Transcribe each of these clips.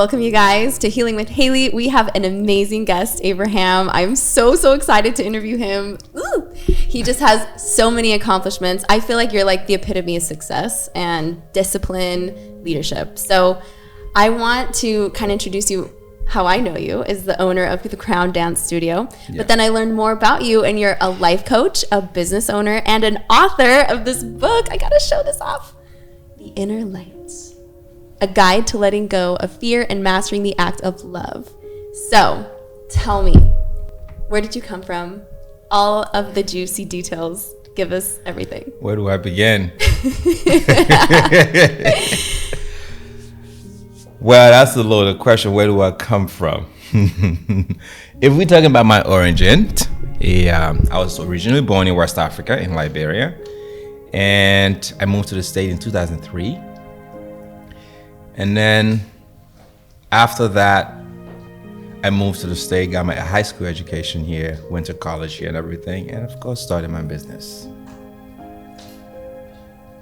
Welcome you guys to Healing with Haelly. We have an amazing guest, Abraham. I'm so excited to interview him. Ooh. He just has so many accomplishments. I feel like you're like the epitome of success and discipline, leadership. So I want to kind of introduce you how I know you as the owner of the Crown Dance Studio. Yeah. But then I learned more about you, and you're a life coach, a business owner, and an author of this book. I gotta show this off. The Inner Light. A guide to letting go of fear and mastering the act of love. So, tell me, where did you come from? All of the juicy details. Give us everything. Where do I begin? Well, that's a loaded question. Where do I come from? If we're talking about my origin, I was originally born in West Africa, in Liberia. And I moved to the state in 2003. And then after that, I moved to the state, got my high school education here, went to college here and everything, and of course started my business.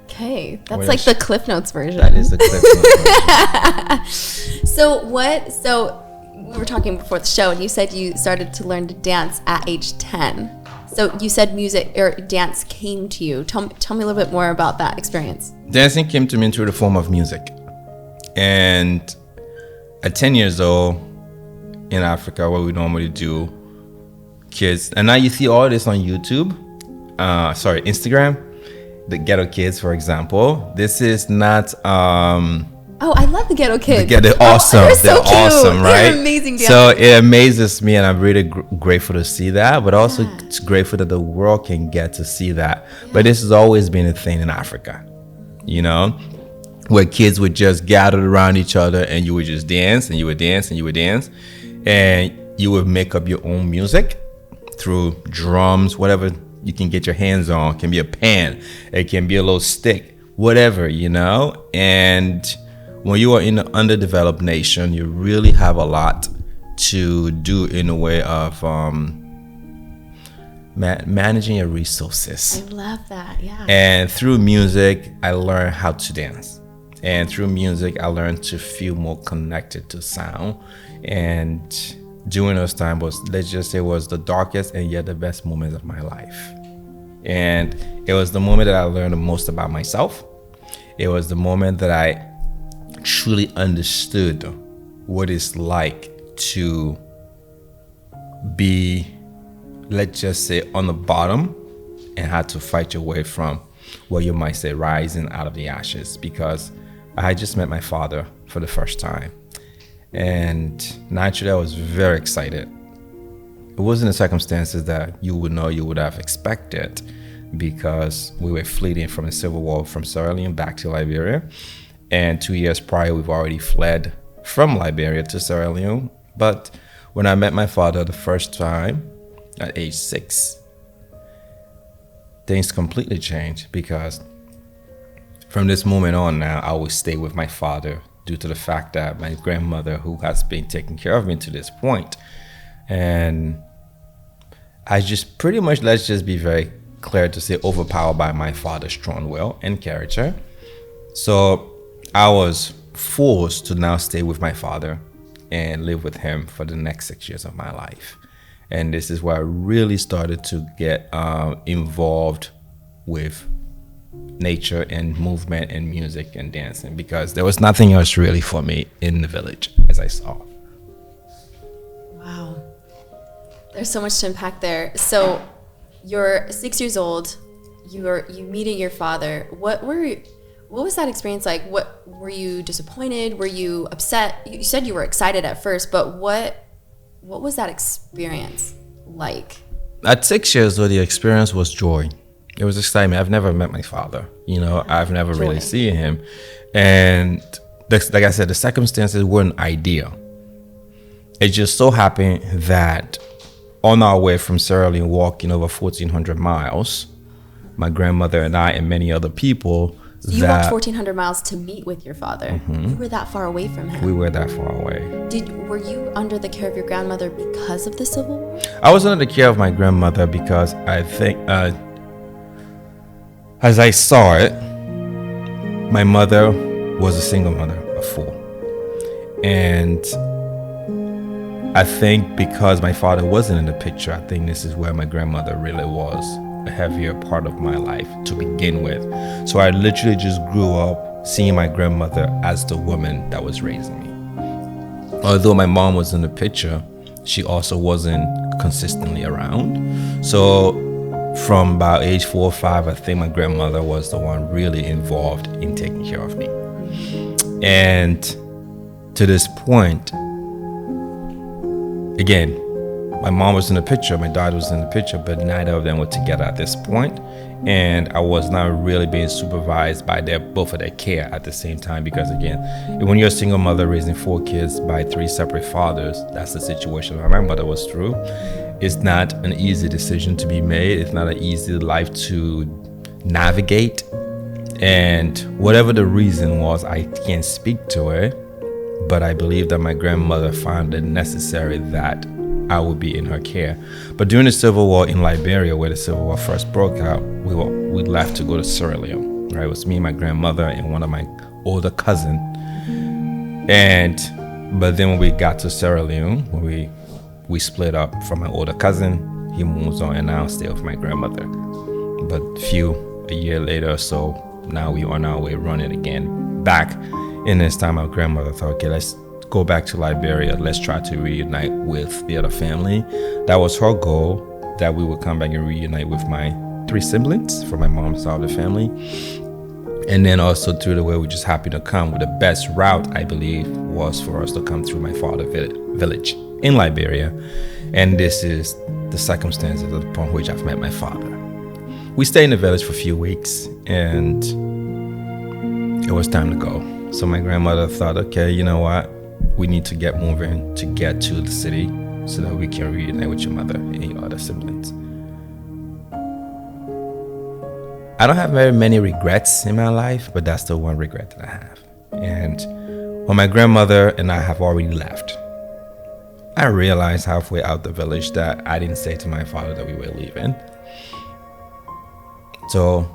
Okay, that's like the Cliff Notes version. That is the Cliff Notes version. So we were talking before the show, and you said you started to learn to dance at age 10. So you said music or dance came to you. Tell me a little bit more about that experience. Dancing came to me through the form of music. And at 10 years old in Africa, what we normally do, kids, and now you see all this on YouTube, Instagram, the ghetto kids, for example. This is not, oh, I love the ghetto kids. They're awesome. They're so cute. Awesome, right? They're amazing dancers. So it amazes me, and I'm really grateful to see that, but also it's grateful that the world can get to see that. Yeah. But this has always been a thing in Africa, you know, where kids would just gather around each other and you would just dance and you would dance and you would dance, and you would make up your own music through drums, whatever you can get your hands on. It can be a pan, it can be a little stick, whatever, you know. And when you are in an underdeveloped nation, you really have a lot to do in the way of managing your resources. I love that, yeah. And through music, I learned how to dance. And through music, I learned to feel more connected to sound. And during those times was the darkest and yet the best moments of my life. And it was the moment that I learned the most about myself. It was the moment that I truly understood what it's like to be, let's just say, on the bottom and had to fight your way from what you might say rising out of the ashes, because I had just met my father for the first time. And naturally, I was very excited. It wasn't the circumstances that you would have expected, because we were fleeing from a civil war from Sierra Leone back to Liberia. And 2 years prior, we've already fled from Liberia to Sierra Leone. But when I met my father the first time at age 6, things completely changed, because from this moment on now, I will stay with my father due to the fact that my grandmother, who has been taking care of me to this point, and I just pretty much, let's just be very clear to say, overpowered by my father's strong will and character. So I was forced to now stay with my father and live with him for the next 6 years of my life. And this is where I really started to get involved with nature and movement and music and dancing, because there was nothing else really for me in the village, as I saw. Wow. There's so much to unpack there. So you're 6 years old, you meeting your father. What was that experience like? What were you disappointed? Were you upset? You said you were excited at first, but what was that experience like? At 6 years old, the experience was joy. It was excitement. I've never met my father. You know, I've never really seen him. And like I said, the circumstances weren't ideal. It just so happened that on our way from Sierra Leone, walking over 1,400 miles, my grandmother and I and many other people. So you walked 1,400 miles to meet with your father. Mm-hmm. You were that far away from him. We were that far away. Were you under the care of your grandmother because of the Civil War? I was under the care of my grandmother because I think, as I saw it, my mother was a single mother of 4. And I think because my father wasn't in the picture, I think this is where my grandmother really was a heavier part of my life to begin with. So I literally just grew up seeing my grandmother as the woman that was raising me. Although my mom was in the picture, she also wasn't consistently around. So from about age 4 or 5, I think my grandmother was the one really involved in taking care of me. And to this point, again, my mom was in the picture, my dad was in the picture, but neither of them were together at this point. And I was not really being supervised by both of their care at the same time, because again, when you're a single mother raising 4 kids by 3 separate fathers, that's the situation my mother was through. It's not an easy decision to be made. It's not an easy life to navigate. And whatever the reason was, I can't speak to it, but I believe that my grandmother found it necessary that I would be in her care. But during the Civil War in Liberia, where the Civil War first broke out, we left to go to Sierra Leone. Right? It was me, my grandmother, and one of my older cousins. But then when we got to Sierra Leone, when we split up from my older cousin, he moves on, and now I stay with my grandmother. But a year later or so, now we are on our way running again back. In this time, my grandmother thought, okay, let's go back to Liberia. Let's try to reunite with the other family. That was her goal, that we would come back and reunite with my 3 siblings from my mom's side of the family. And then also through the way we just happened to come with the best route, I believe, was for us to come through my father's village in Liberia. And this is the circumstances upon which I've met my father. We stayed in the village for a few weeks, and it was time to go. So my grandmother thought, okay, you know what? We need to get moving to get to the city so that we can reunite with your mother and your other siblings. I don't have very many regrets in my life, but that's the one regret that I have. And when my grandmother and I have already left, I realized halfway out the village that I didn't say to my father that we were leaving. So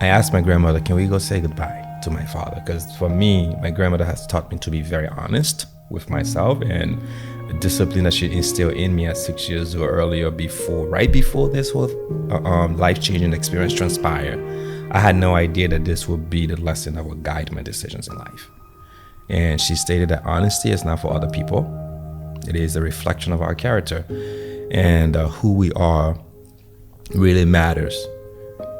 I asked my grandmother, can we go say goodbye to my father? Because for me, my grandmother has taught me to be very honest with myself, and a discipline that she instilled in me at 6 years or earlier, right before this whole life-changing experience transpired. I had no idea that this would be the lesson that would guide my decisions in life. And she stated that honesty is not for other people. It is a reflection of our character, and who we are really matters.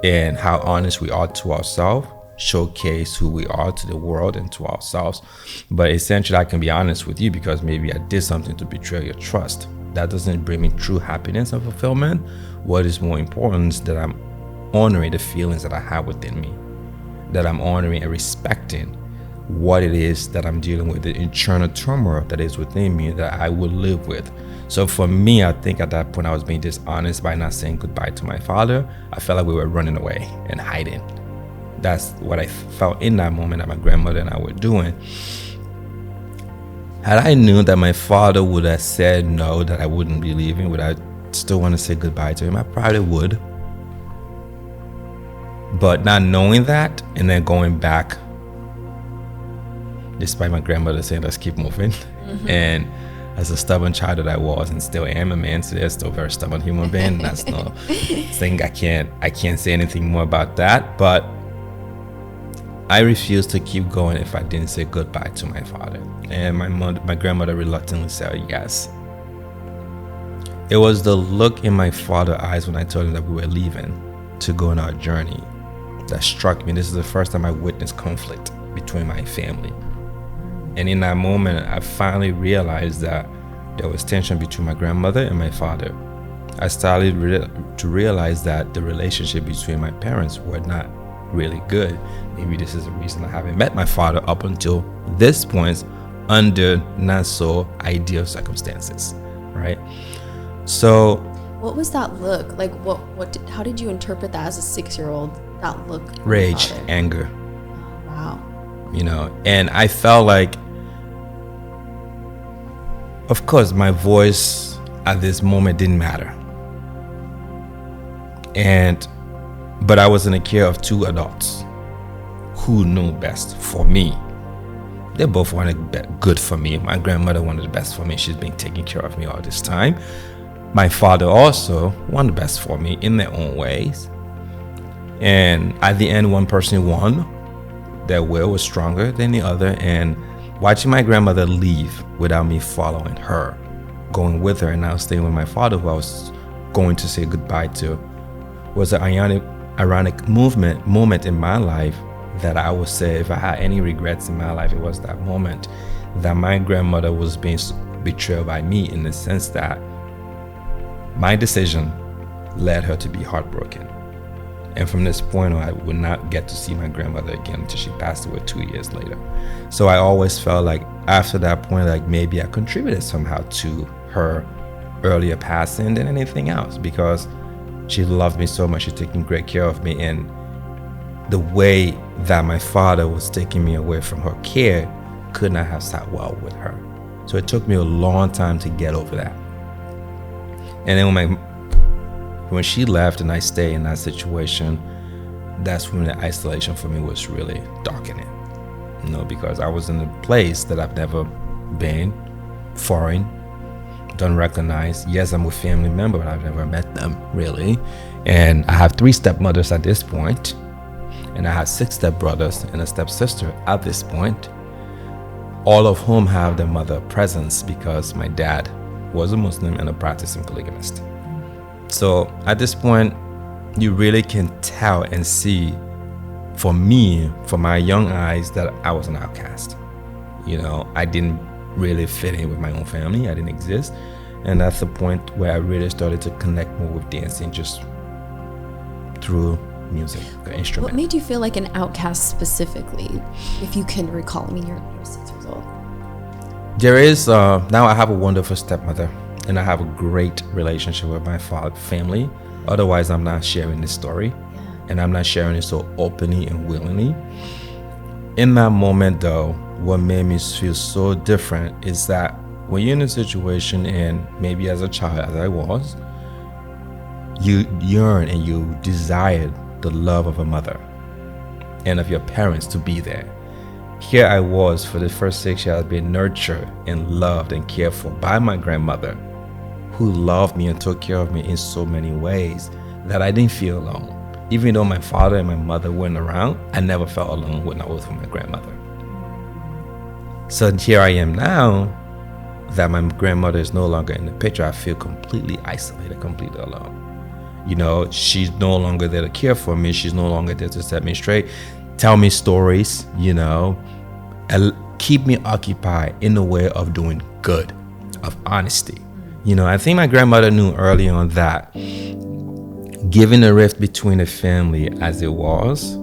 And how honest we are to ourselves showcase who we are to the world and to ourselves. But essentially, I can be honest with you because maybe I did something to betray your trust. That doesn't bring me true happiness and fulfillment. What is more important is that I'm honoring the feelings that I have within me, that I'm honoring and respecting what it is that I'm dealing with, the internal turmoil that is within me that I will live with. So for me, I think at that point I was being dishonest by not saying goodbye to my father. I felt like we were running away and hiding. That's what I felt in that moment that my grandmother and I were doing. Had I known that my father would have said no, that I wouldn't be leaving, would I still want to say goodbye to him? I probably would. But not knowing that and then going back, despite my grandmother saying, let's keep moving. Mm-hmm. And as a stubborn child that I was and still am, a man today, still a very stubborn human being. That's no thing. I can't say anything more about that. But I refused to keep going if I didn't say goodbye to my father. And my grandmother reluctantly said yes. It was the look in my father's eyes when I told him that we were leaving to go on our journey that struck me. This is the first time I witnessed conflict between my family. And in that moment, I finally realized that there was tension between my grandmother and my father. I started to realize that the relationship between my parents were not really good. Maybe this is the reason I haven't met my father up until this point under not so ideal circumstances, right? So what was that look? Like how did you interpret that as a 6-year-old, that look? Rage, anger. Oh, wow. You know, and I felt like, of course, my voice at this moment didn't matter. But I was in the care of 2 adults who knew best for me. They both wanted good for me. My grandmother wanted the best for me. She's been taking care of me all this time. My father also wanted the best for me in their own ways. And at the end, one person won. Their will was stronger than the other. And watching my grandmother leave without me following her, going with her, and now staying with my father, who I was going to say goodbye to, was an ironic moment in my life that I would say, if I had any regrets in my life, it was that moment that my grandmother was being betrayed by me, in the sense that my decision led her to be heartbroken. And from this point on, I would not get to see my grandmother again until she passed away 2 years later. So I always felt like after that point, like maybe I contributed somehow to her earlier passing than anything else, because she loved me so much. She's taking great care of me. And the way that my father was taking me away from her care could not have sat well with her. So it took me a long time to get over that. And then when she left and I stayed in that situation, that's when the isolation for me was really darkening. Because I was in a place that I've never been, foreign, don't recognize. Yes, I'm a family member, but I've never met them really. And I have 3 stepmothers at this point, and I have 6 stepbrothers and a stepsister at this point, all of whom have their mother presence because my dad was a Muslim and a practicing polygamist. So at this point, you really can tell and see, for me, from my young eyes, that I was an outcast. I didn't really fit in with my own family. I didn't exist. And that's the point where I really started to connect more with dancing, just through music, the instrument. What made you feel like an outcast specifically, if you can recall? I mean, you're 6 years old. There is, now I have a wonderful stepmother, and I have a great relationship with my family. Otherwise, I'm not sharing this story. And I'm not sharing it so openly and willingly. In that moment, though, what made me feel so different is that when you're in a situation, and maybe as a child, as I was, you yearn and you desire the love of a mother and of your parents to be there. Here I was, for the first 6 years, being nurtured and loved and cared for by my grandmother, who loved me and took care of me in so many ways that I didn't feel alone. Even though my father and my mother weren't around, I never felt alone when I was with my grandmother. So here I am now, that my grandmother is no longer in the picture. I feel completely isolated, completely alone. She's no longer there to care for me. She's no longer there to set me straight, tell me stories, and keep me occupied in the way of doing good, of honesty. I think my grandmother knew early on that, given the rift between the family as it was,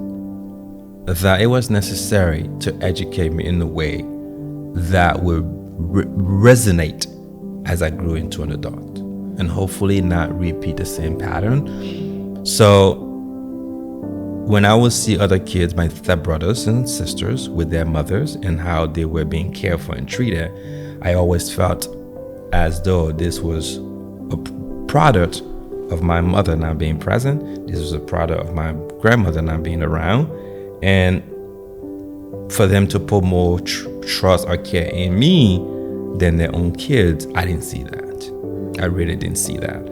that it was necessary to educate me in a way that would resonate as I grew into an adult, and hopefully not repeat the same pattern. So when I would see other kids, my stepbrothers and sisters, with their mothers and how they were being cared for and treated, I always felt as though this was a product of my mother not being present. This was a product of my grandmother not being around. And for them to put more trust or care in me than their own kids, I didn't see that. I really didn't see that.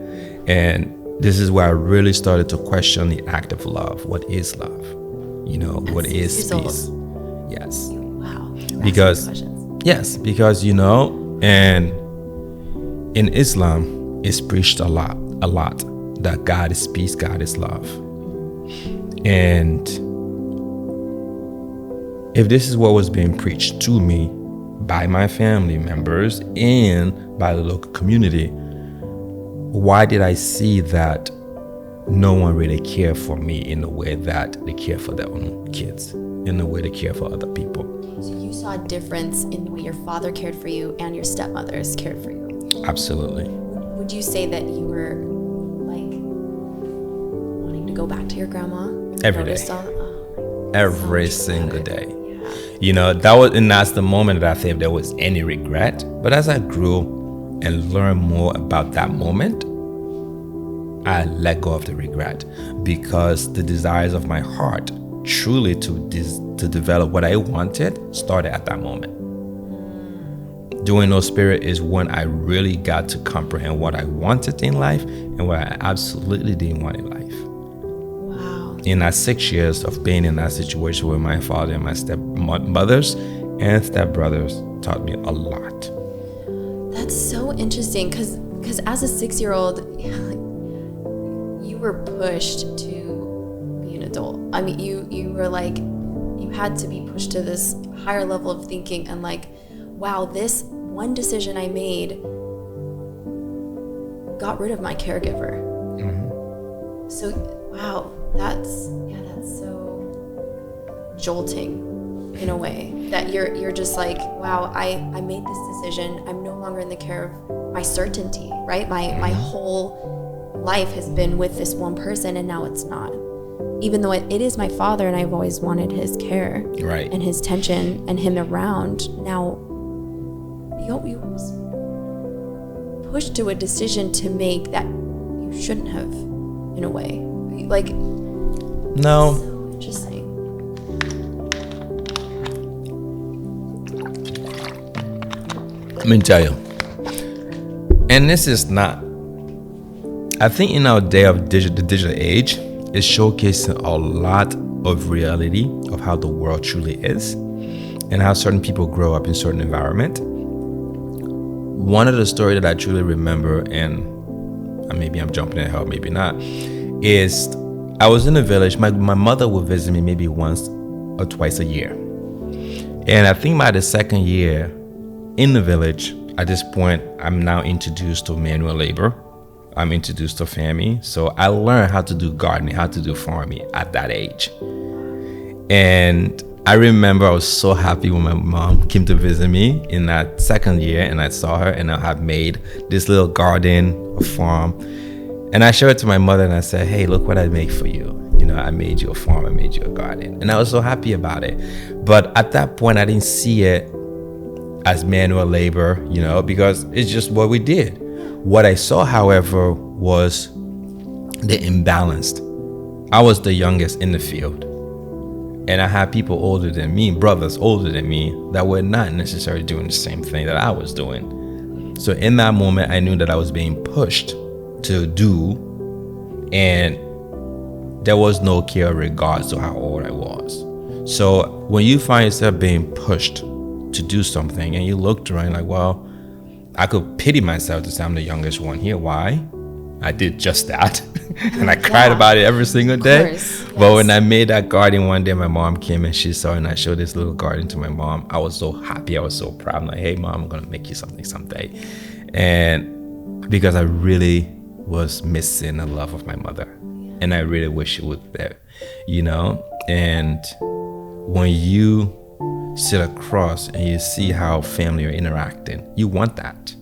And this is where I really started to question the act of love. What is love? What is peace? Yes. Wow. Because and in Islam, it's preached a lot that God is peace, God is love. And if this is what was being preached to me by my family members and by the local community, why did I see that no one really cared for me in the way that they care for their own kids, in the way they care for other people? So you saw a difference in the way your father cared for you and your stepmothers cared for you? Absolutely. Would you say that you were wanting to go back to your grandma? Every day. Every single day. That's the moment that I think if there was any regret. But as I grew and learned more about that moment, I let go of the regret, because the desires of my heart truly to develop what I wanted started at that moment. During those periods is when I really got to comprehend what I wanted in life and what I absolutely didn't want in life. Wow. In that 6 years of being in that situation with my father and my stepmothers and stepbrothers taught me a lot. That's so interesting because as a 6-year-old, you were pushed to be an adult. I mean, you were like, you had to be pushed to this higher level of thinking and like, wow, this one decision I made got rid of my caregiver. Mm-hmm. So, wow, that's so jolting in a way that you're just like, wow, I made this decision. I'm no longer in the care of my certainty, right? My whole life has been with this one person, and now it's not. Even though it is my father, and I've always wanted his care, right, and his attention and him around. Now, you was pushed to a decision to make that you shouldn't have, in a way. Like, no. So interesting. Let me tell you. And this is not, I think in our day of the digital age, it's showcasing a lot of reality of how the world truly is and how certain people grow up in certain environment. One of the stories that I truly remember, and maybe I'm jumping ahead, maybe not, is I was in a village. My mother would visit me maybe once or twice a year. And I think by the second year in the village, at this point, I'm now introduced to manual labor. I'm introduced to farming. So I learned how to do gardening, how to do farming at that age. And I remember I was so happy when my mom came to visit me in that second year, and I saw her, and I had made this little garden, a farm. And I showed it to my mother, and I said, hey, look what I made for you. You know, I made you a farm, I made you a garden. And I was so happy about it. But at that point, I didn't see it as manual labor, you know, because it's just what we did. What I saw, however, was the imbalanced. I was the youngest in the field. And I had people older than me, brothers older than me, that were not necessarily doing the same thing that I was doing. So in that moment, I knew that I was being pushed to do, and there was no care in regards to how old I was. So when you find yourself being pushed to do something and you look around like, well, I could pity myself to say I'm the youngest one here. Why? I did just that. And I cried about it every single day. Course, yes. But when I made that garden one day, my mom came and she saw it, and I showed this little garden to my mom. I was so happy. I was so proud. I'm like, hey, mom, I'm going to make you something someday. And because I really was missing the love of my mother. And I really wish she was there, you know? And when you sit across and you see how family are interacting, you want that.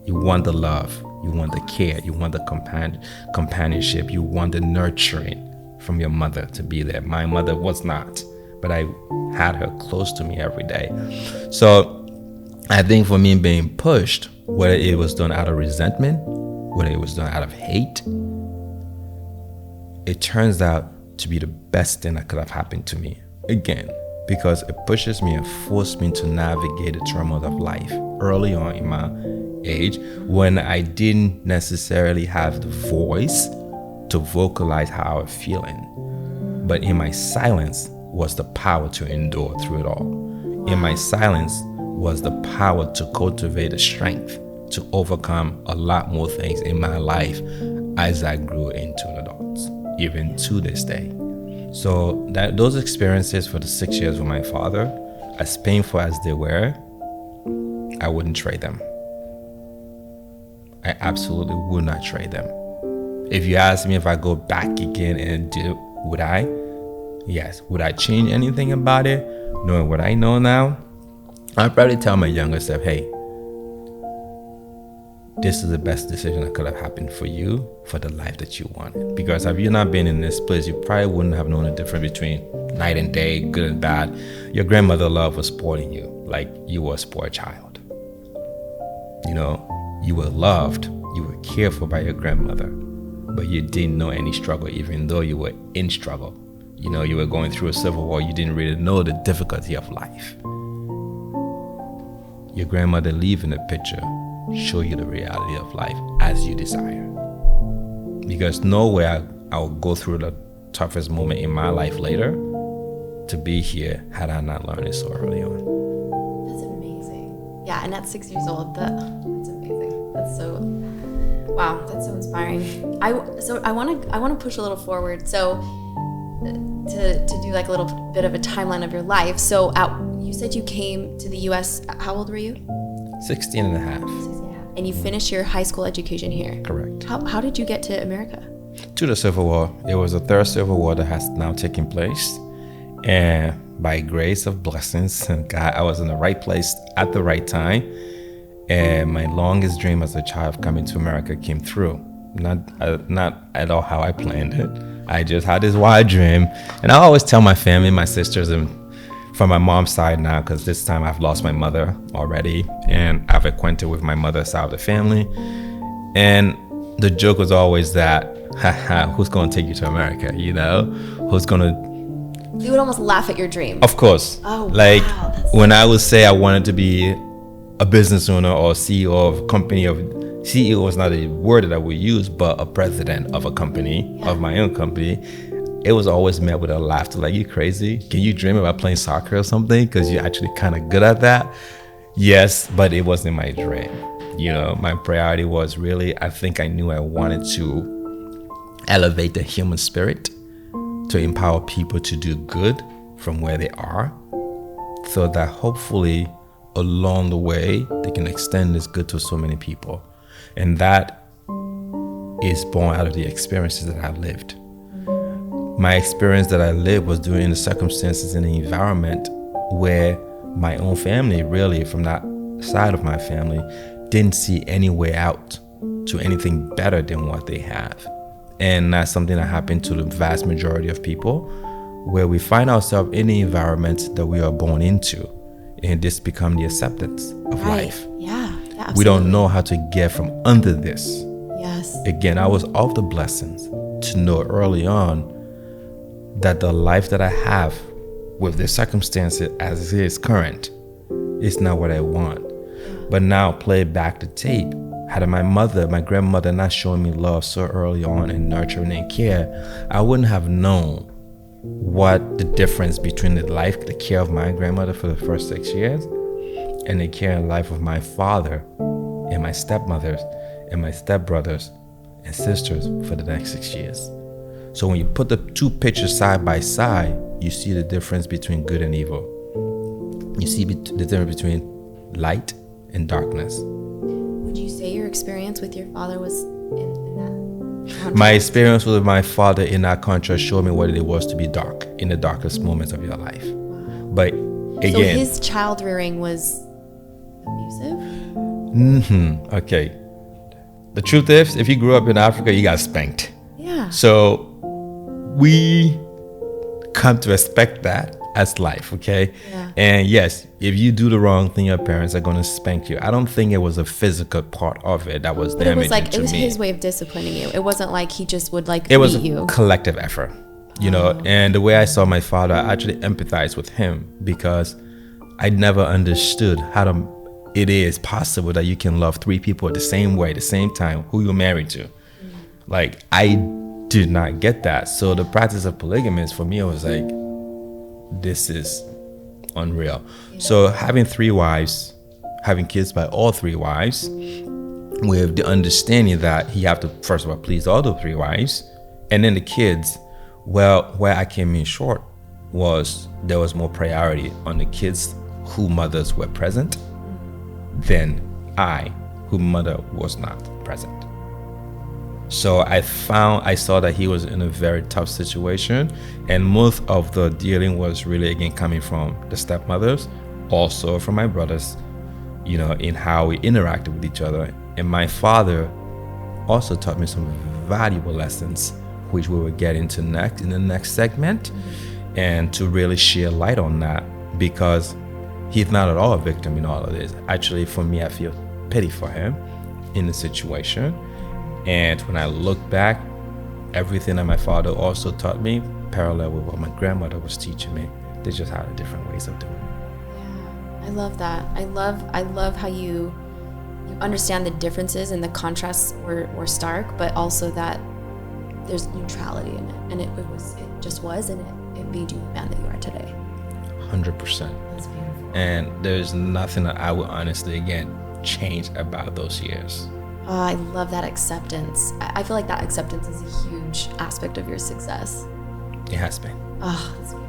You want the love. You want the care. You want the companionship. You want the nurturing from your mother to be there. My mother was not, but I had her close to me every day. So I think for me, being pushed, whether it was done out of resentment, whether it was done out of hate, it turns out to be the best thing that could have happened to me. Again, because it pushes me and forces me to navigate the turmoil of life early on in my age, when I didn't necessarily have the voice to vocalize how I was feeling. But in my silence was the power to endure through it all. Wow. In my silence was the power to cultivate the strength to overcome a lot more things in my life as I grew into an adult, even to this day. So that those experiences for the 6 years with my father, as painful as they were, I wouldn't trade them. I absolutely would not trade them. If you ask me if I go back again and do, would I? Yes. Would I change anything about it? Knowing what I know now, I'd probably tell my younger self, hey, this is the best decision that could have happened for you for the life that you wanted. Because if you not been in this place, you probably wouldn't have known the difference between night and day, good and bad. Your grandmother love was spoiling you like you were a spoiled child. You know, you were loved, you were cared for by your grandmother, but you didn't know any struggle, even though you were in struggle. you were going through a civil war, you didn't really know the difficulty of life. Your grandmother leaving the picture show you the reality of life as you desire. Because nowhere I'll go through the toughest moment in my life later to be here had I not learned it so early on. That's amazing. Yeah, and at 6 years old, that's amazing. That's so, wow, that's so inspiring. I want to push a little forward. So to do like a little bit of a timeline of your life. So you said you came to the U.S. How old were you? 16 and a half. 16 and a half. And you finished your high school education here. Correct. How did you get to America? To the Civil War. It was the third Civil War that has now taken place. And by grace of blessings, God, I was in the right place at the right time. And my longest dream as a child of coming to America came through. Not at all how I planned it. I just had this wild dream. And I always tell my family, my sisters, and from my mom's side now, because this time I've lost my mother already. And I've acquainted with my mother's side of the family. And the joke was always that, who's going to take you to America? Who's going to... You would almost laugh at your dream. Of course. Oh, like, wow. when I would say I wanted to be a business owner or CEO of a company CEO was not a word that I would use, but a president of a company, of my own company, it was always met with a laughter. Like, you crazy? Can you dream about playing soccer or something? Because you're actually kind of good at that. Yes, but it wasn't my dream. My priority was really, I think I knew I wanted to elevate the human spirit, to empower people to do good from where they are, so that hopefully along the way they can extend this good to so many people. And that is born out of the experiences that I lived. My experience that I lived was during the circumstances in the environment where my own family, really from that side of my family, didn't see any way out to anything better than what they have. And that's something that happened to the vast majority of people, where we find ourselves in the environment that we are born into, and this become the acceptance of life. Yeah, absolutely. We don't know how to get from under this. Yes. Again, I was of the blessings to know early on that the life that I have with the circumstances as it is current is not what I want. But now play back the tape. Had my grandmother not shown me love so early on and nurturing and care, I wouldn't have known what the difference between the care of my grandmother for the first 6 years and the care and life of my father and my stepmothers and my stepbrothers and sisters for the next 6 years. So when you put the two pictures side by side, you see the difference between good and evil. You see the difference between light and darkness. Would you say your experience with your father was in that contrast? My experience with my father in that contrast showed me what it was to be dark in the darkest moments of your life. Wow. But again, so his child rearing was abusive? Okay. The truth is, if you grew up in Africa, you got spanked. Yeah. So we come to expect that as life, okay? Yeah. And yes, if you do the wrong thing, your parents are going to spank you. I don't think it was a physical part of it that was damaging to me. It was his way of disciplining you. It wasn't like he just would like it was beat you. A collective effort, and the way I saw my father, I actually empathized with him because I never understood how it is possible that you can love three people the same way, the same time, who you're married to. Like, I did not get that. So the practice of polygamy for me, it was like, this is unreal. Yeah. So having 3 wives, having kids by all 3 wives, with the understanding that he have to, first of all, please all the 3 wives, and then the kids, well, where I came in short was there was more priority on the kids whose mothers were present than I, whose mother was not present. So I saw that he was in a very tough situation, and most of the dealing was really, again, coming from the stepmothers, also from my brothers, in how we interacted with each other. And my father also taught me some valuable lessons, which we will get into next in the next segment, and to really share light on that, because he's not at all a victim in all of this. Actually, for me, I feel pity for him in the situation. And when I look back, everything that my father also taught me, parallel with what my grandmother was teaching me. They just had different ways of doing it. Yeah, I love that. I love how you understand the differences and the contrasts were stark, but also that there's neutrality in it, and it just was, and it made you the man that you are today. 100%. That's beautiful. And there's nothing that I would honestly, again, change about those years. Oh, I love that acceptance. I feel like that acceptance is a huge aspect of your success. It has been. Oh, that's beautiful.